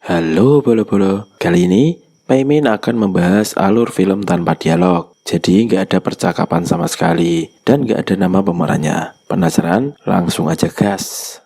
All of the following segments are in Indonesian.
Halo bolo-bolo, kali ini Paimin akan membahas alur film tanpa dialog. Jadi nggak ada percakapan sama sekali dan nggak ada nama pemerannya. Penasaran? Langsung aja gas.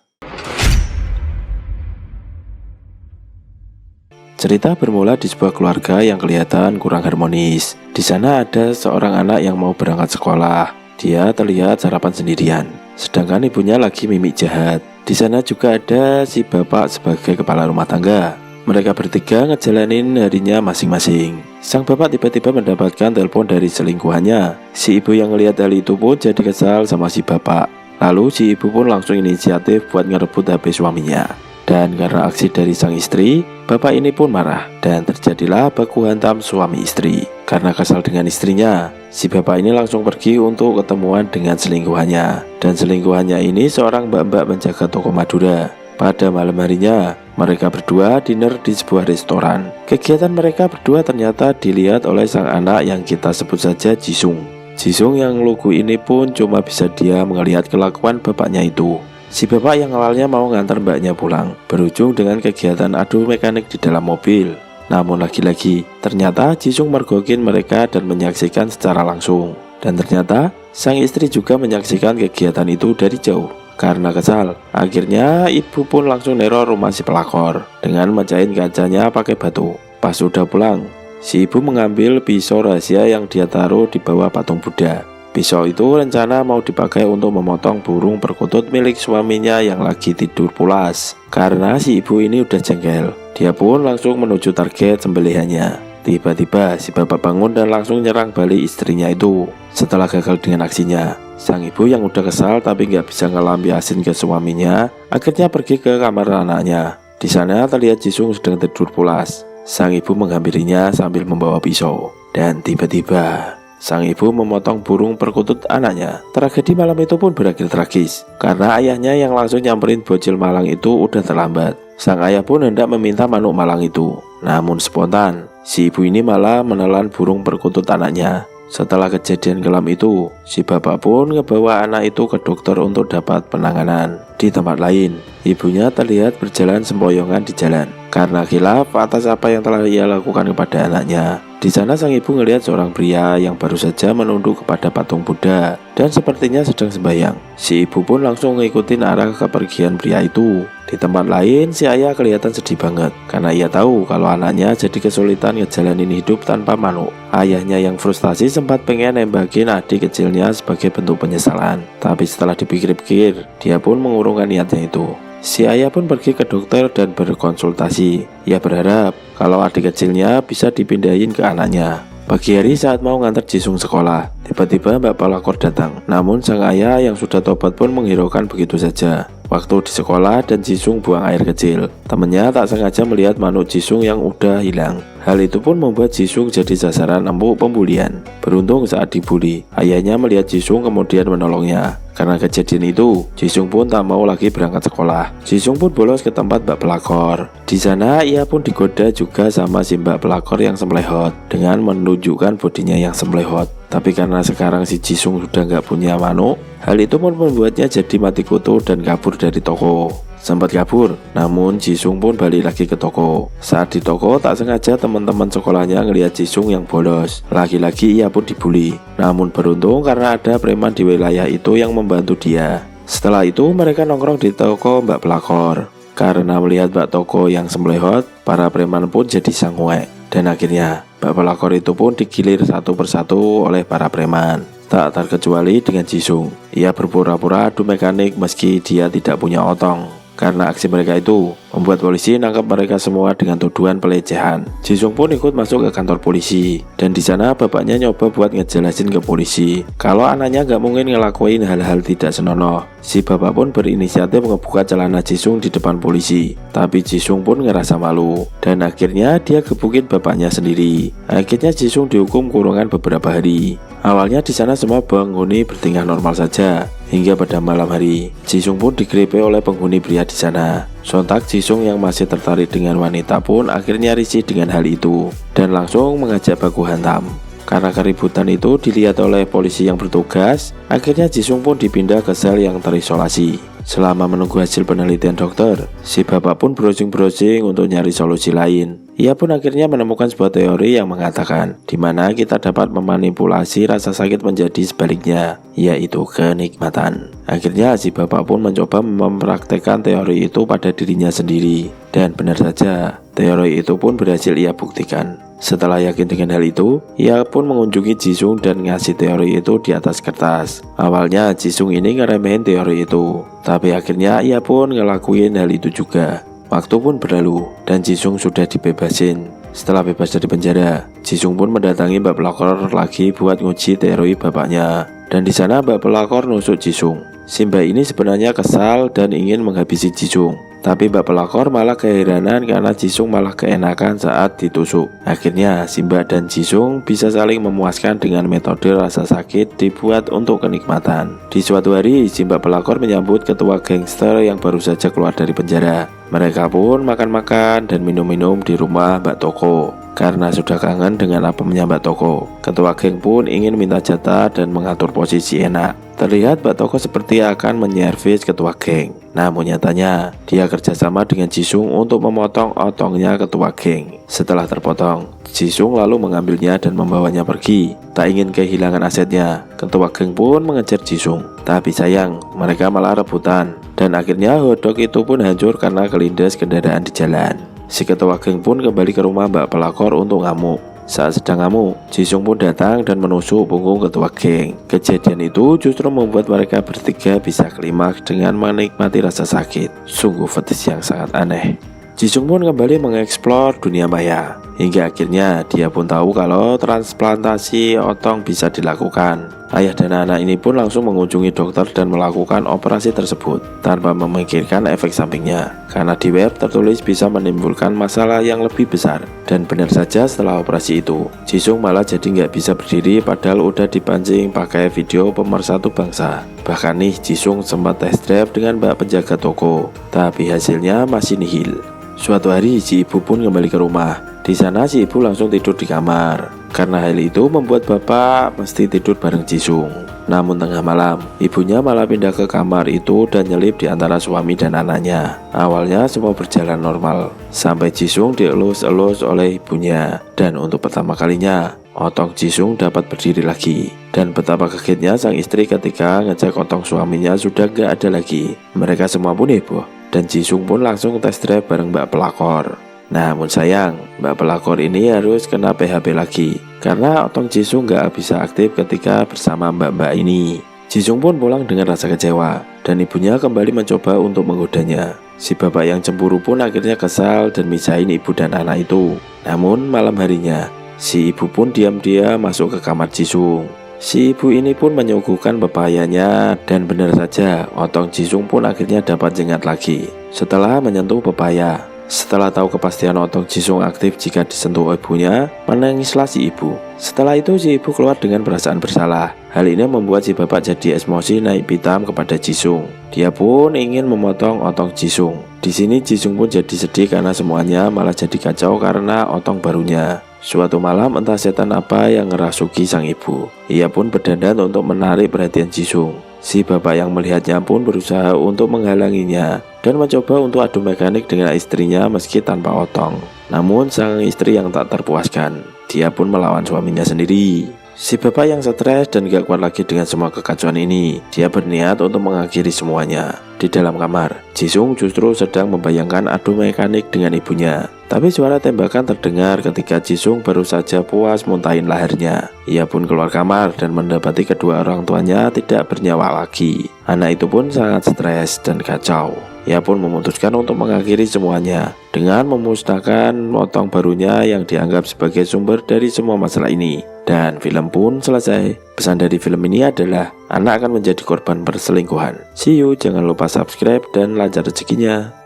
Cerita bermula di sebuah keluarga yang kelihatan kurang harmonis. Di sana ada seorang anak yang mau berangkat sekolah. Dia terlihat sarapan sendirian, sedangkan ibunya lagi mimik jahat. Di sana juga ada si bapak sebagai kepala rumah tangga. Mereka bertiga ngejalanin harinya masing-masing. Sang bapak tiba-tiba mendapatkan telepon dari selingkuhannya. Si ibu yang melihat hal itu pun jadi kesal sama si bapak. Lalu si ibu pun langsung inisiatif buat ngerebut HP suaminya. Dan karena aksi dari sang istri, bapak ini pun marah dan terjadilah baku hantam suami istri. Karena kesal dengan istrinya, si bapak ini langsung pergi untuk ketemuan dengan selingkuhannya. Dan selingkuhannya ini seorang mbak-mbak menjaga toko Madura. Pada malam harinya, mereka berdua dinner di sebuah restoran. Kegiatan mereka berdua ternyata dilihat oleh sang anak yang kita sebut saja Jisung. Jisung yang lugu ini pun cuma bisa dia melihat kelakuan bapaknya itu. Si bapak yang awalnya mau ngantar mbaknya pulang, berujung dengan kegiatan adu mekanik di dalam mobil. Namun lagi-lagi, ternyata Jisung mergokin mereka dan menyaksikan secara langsung. Dan ternyata, sang istri juga menyaksikan kegiatan itu dari jauh. Karena kesal, akhirnya ibu pun langsung neror rumah si pelakor dengan mecahin kacanya pakai batu. Pas sudah pulang, si ibu mengambil pisau rahasia yang dia taruh di bawah patung Buddha. Pisau itu rencana mau dipakai untuk memotong burung perkutut milik suaminya yang lagi tidur pulas. Karena si ibu ini udah jengkel, dia pun langsung menuju target sembelihannya. Tiba-tiba si bapak bangun dan langsung nyerang balik istrinya itu. Setelah gagal dengan aksinya, sang ibu yang udah kesal tapi nggak bisa ngelampiasin ke suaminya, akhirnya pergi ke kamar anaknya. Di sana terlihat Jisung sedang tidur pulas. Sang ibu menghampirinya sambil membawa pisau. Dan tiba-tiba sang ibu memotong burung perkutut anaknya. Tragedi malam itu pun berakhir tragis, karena ayahnya yang langsung nyamperin bocil malang itu udah terlambat. Sang ayah pun hendak meminta manuk malang itu. Namun spontan, si ibu ini malah menelan burung perkutut anaknya. Setelah kejadian kelam itu, si bapak pun ngebawa anak itu ke dokter untuk dapat penanganan. Di tempat lain, ibunya terlihat berjalan sempoyongan di jalan karena khilaf atas apa yang telah ia lakukan kepada anaknya. Di sana sang ibu melihat seorang pria yang baru saja menunduk kepada patung Buddha dan sepertinya sedang sembahyang. Si ibu pun langsung ngikutin arah kepergian pria itu. Di tempat lain, si ayah kelihatan sedih banget karena ia tahu kalau anaknya jadi kesulitan ngejalanin hidup tanpa manuk. Ayahnya yang frustasi sempat pengen nembakin adik kecilnya sebagai bentuk penyesalan. Tapi setelah dipikir-pikir, dia pun mengurungkan niatnya itu. Si ayah pun pergi ke dokter dan berkonsultasi. Ia berharap kalau adik kecilnya bisa dipindahin ke anaknya. Pagi hari saat mau ngantar Jisung sekolah, tiba-tiba Mbak Pelakor datang. Namun sang ayah yang sudah tobat pun menghiraukan begitu saja. Waktu di sekolah dan Jisung buang air kecil, temannya tak sengaja melihat manuk Jisung yang udah hilang. Hal itu pun membuat Jisung jadi sasaran empuk pembulian. Beruntung saat dibully, ayahnya melihat Jisung kemudian menolongnya. Karena kejadian itu, Jisung pun tak mau lagi berangkat sekolah. Jisung pun bolos ke tempat Mbak Pelakor. Di sana ia pun digoda juga sama si Mbak Pelakor yang semlehot dengan menunjukkan bodinya yang semlehot. Tapi karena sekarang si Jisung sudah nggak punya manuk, hal itu pun membuatnya jadi mati kutu dan kabur dari toko. Sempat kabur, namun Jisung pun balik lagi ke toko. Saat di toko, tak sengaja teman-teman sekolahnya ngelihat Jisung yang bolos. Lagi-lagi ia pun dibully. Namun beruntung karena ada preman di wilayah itu yang membantu dia. Setelah itu mereka nongkrong di toko Mbak Pelakor. Karena melihat Mbak Toko yang semlehot, para preman pun jadi sanguek. Dan akhirnya Mbak Pelakor itu pun digilir satu persatu oleh para preman. Tak terkecuali dengan Jisung. Ia berpura-pura adu mekanik meski dia tidak punya otong. Karena aksi mereka itu membuat polisi nangkap mereka semua dengan tuduhan pelecehan. Jisung pun ikut masuk ke kantor polisi. Dan di sana bapaknya nyoba buat ngejelasin ke polisi kalau anaknya gak mungkin ngelakuin hal-hal tidak senonoh. Si bapak pun berinisiatif ngebuka celana Jisung di depan polisi. Tapi Jisung pun ngerasa malu. Dan akhirnya dia gebukin bapaknya sendiri. Akhirnya Jisung dihukum kurungan beberapa hari. Awalnya di sana semua penghuni bertingkah normal saja. Hingga pada malam hari, Jisung pun digrepe oleh penghuni pria di sana. Sontak Jisung yang masih tertarik dengan wanita pun akhirnya risih dengan hal itu dan langsung mengajak baku hantam. Karena keributan itu dilihat oleh polisi yang bertugas, akhirnya Jisung pun dipindah ke sel yang terisolasi. Selama menunggu hasil penelitian dokter, si bapak pun browsing-browsing untuk nyari solusi lain. Ia pun akhirnya menemukan sebuah teori yang mengatakan di mana kita dapat memanipulasi rasa sakit menjadi sebaliknya, yaitu kenikmatan. Akhirnya si bapak pun mencoba mempraktekkan teori itu pada dirinya sendiri. Dan benar saja, teori itu pun berhasil ia buktikan. Setelah yakin dengan hal itu, ia pun mengunjungi Jisung dan ngasih teori itu di atas kertas. Awalnya Jisung ini ngeremehin teori itu, tapi akhirnya ia pun ngelakuin hal itu juga. Waktu pun berlalu dan Jisung sudah dibebasin. Setelah bebas dari penjara, Jisung pun mendatangi Mbak Pelakor lagi buat nguji teori bapaknya. Dan di sana Mbak Pelakor nusuk Jisung. Si Mbak ini sebenarnya kesal dan ingin menghabisi Jisung. Tapi Mbak Pelakor malah keheranan karena Jisung malah keenakan saat ditusuk. Akhirnya si Mbak dan Jisung bisa saling memuaskan dengan metode rasa sakit dibuat untuk kenikmatan. Di suatu hari, si Mbak Pelakor menyambut ketua gangster yang baru saja keluar dari penjara. Mereka pun makan-makan dan minum-minum di rumah Mbak Toko. Karena sudah kangen dengan apemnya Mbak Toko, ketua geng pun ingin minta jatah dan mengatur posisi enak. Terlihat Mbak Toko seperti akan menyervis ketua geng. Namun nyatanya, dia kerjasama dengan Jisung untuk memotong otongnya ketua geng. Setelah terpotong, Jisung lalu mengambilnya dan membawanya pergi. Tak ingin kehilangan asetnya, ketua geng pun mengejar Jisung. Tapi sayang, mereka malah rebutan. Dan akhirnya hotdog itu pun hancur karena kelindes kendaraan di jalan. Si ketua geng pun kembali ke rumah Mbak Pelakor untuk ngamuk. Saat sedang ngamuk, Jisung pun datang dan menusuk punggung ketua geng. Kejadian itu justru membuat mereka bertiga bisa klimaks dengan menikmati rasa sakit. Sungguh fetis yang sangat aneh. Jisung pun kembali mengeksplor dunia maya. Hingga akhirnya dia pun tahu kalau transplantasi otong bisa dilakukan. Ayah dan anak ini pun langsung mengunjungi dokter dan melakukan operasi tersebut tanpa memikirkan efek sampingnya. Karena di web tertulis bisa menimbulkan masalah yang lebih besar. Dan benar saja setelah operasi itu, Jisung malah jadi nggak bisa berdiri padahal udah dipancing pakai video pemersatu bangsa. Bahkan nih Jisung sempat test drive dengan mbak penjaga toko, tapi hasilnya masih nihil. Suatu hari si ibu pun kembali ke rumah. Di sana si ibu langsung tidur di kamar. Karena hal itu membuat bapak mesti tidur bareng Jisung. Namun tengah malam, ibunya malah pindah ke kamar itu dan nyelip di antara suami dan anaknya. Awalnya semua berjalan normal, sampai Jisung dielus-elus oleh ibunya. Dan untuk pertama kalinya, otong Jisung dapat berdiri lagi. Dan betapa kagetnya sang istri ketika ngecek otong suaminya sudah gak ada lagi. Mereka semua pun heboh. Dan Jisung pun langsung test drive bareng Mbak Pelakor. Namun sayang, Mbak Pelakor ini harus kena PHP lagi karena otong Jisung gak bisa aktif ketika bersama mbak-mbak ini. Jisung pun pulang dengan rasa kecewa dan ibunya kembali mencoba untuk menggodanya. Si bapak yang cemburu pun akhirnya kesal dan misahin ibu dan anak itu. Namun malam harinya, si ibu pun diam-diam masuk ke kamar Jisung. Si ibu ini pun menyuguhkan pepayanya dan benar saja otong Jisung pun akhirnya dapat jengat lagi setelah menyentuh pepaya. Setelah tahu kepastian otong Jisung aktif jika disentuh ibunya, menangislah si ibu. Setelah itu si ibu keluar dengan perasaan bersalah. Hal ini membuat si bapak jadi emosi naik pitam kepada Jisung. Dia pun ingin memotong otong Jisung. Di sini Jisung pun jadi sedih karena semuanya malah jadi kacau karena otong barunya. Suatu malam entah setan apa yang ngerasuki sang ibu. Ia pun berdandan untuk menarik perhatian Jisung. Si bapak yang melihatnya pun berusaha untuk menghalanginya dan mencoba untuk adu mekanik dengan istrinya meski tanpa otong. Namun sang istri yang tak terpuaskan, dia pun melawan suaminya sendiri. Si bapak yang stres dan gak kuat lagi dengan semua kekacauan ini, dia berniat untuk mengakhiri semuanya. Di dalam kamar, Jisung justru sedang membayangkan adu mekanik dengan ibunya. Tapi suara tembakan terdengar ketika Jisung baru saja puas muntahin lehernya. Ia pun keluar kamar dan mendapati kedua orang tuanya tidak bernyawa lagi. Anak itu pun sangat stres dan kacau. Ia pun memutuskan untuk mengakhiri semuanya dengan memusnahkan otong barunya yang dianggap sebagai sumber dari semua masalah ini. Dan film pun selesai. Pesan dari film ini adalah anak akan menjadi korban perselingkuhan. See you, jangan lupa subscribe dan lancar rezekinya.